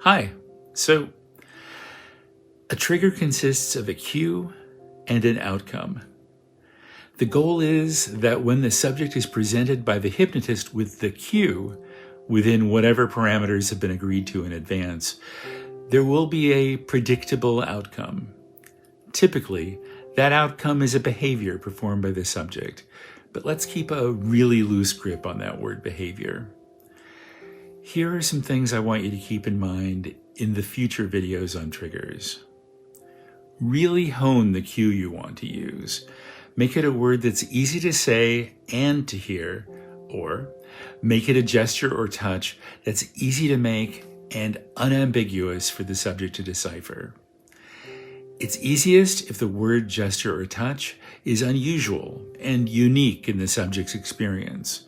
Hi. So, a trigger consists of a cue and an outcome. The goal is that when the subject is presented by the hypnotist with the cue, within whatever parameters have been agreed to in advance, there will be a predictable outcome. Typically, that outcome is a behavior performed by the subject, but let's keep a really loose grip on that word behavior. Here are some things I want you to keep in mind in the future videos on triggers. Really hone the cue you want to use. Make it a word that's easy to say and to hear, or make it a gesture or touch that's easy to make and unambiguous for the subject to decipher. It's easiest if the word, gesture, or touch is unusual and unique in the subject's experience.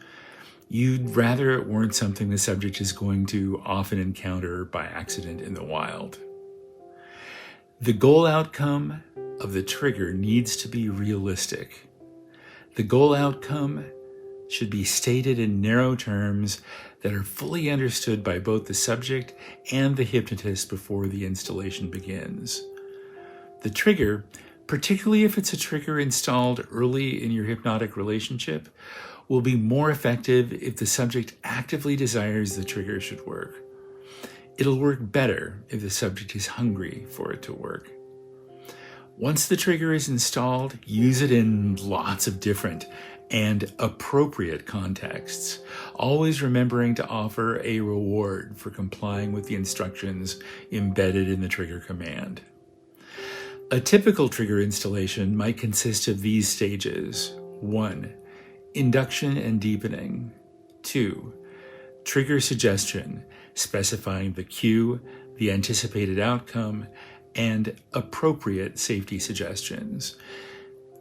You'd rather it weren't something the subject is going to often encounter by accident in the wild. The goal outcome of the trigger needs to be realistic. The goal outcome should be stated in narrow terms that are fully understood by both the subject and the hypnotist before the installation begins. The trigger, particularly if it's a trigger installed early in your hypnotic relationship, will be more effective if the subject actively desires the trigger should work. It'll work better if the subject is hungry for it to work. Once the trigger is installed, use it in lots of different and appropriate contexts, always remembering to offer a reward for complying with the instructions embedded in the trigger command. A typical trigger installation might consist of these stages. 1. Induction and deepening. 2. Trigger suggestion, specifying the cue, the anticipated outcome, and appropriate safety suggestions.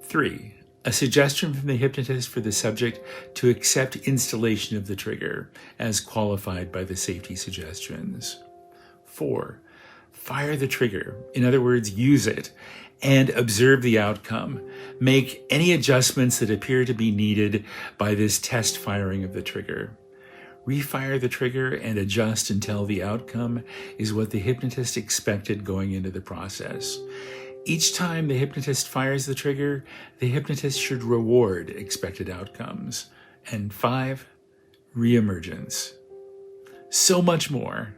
3. A suggestion from the hypnotist for the subject to accept installation of the trigger as qualified by the safety suggestions. 4. Fire the trigger, in other words, use it, and observe the outcome. Make any adjustments that appear to be needed by this test firing of the trigger. Refire the trigger and adjust until the outcome is what the hypnotist expected going into the process. Each time the hypnotist fires the trigger, the hypnotist should reward expected outcomes. And 5, reemergence. So much more.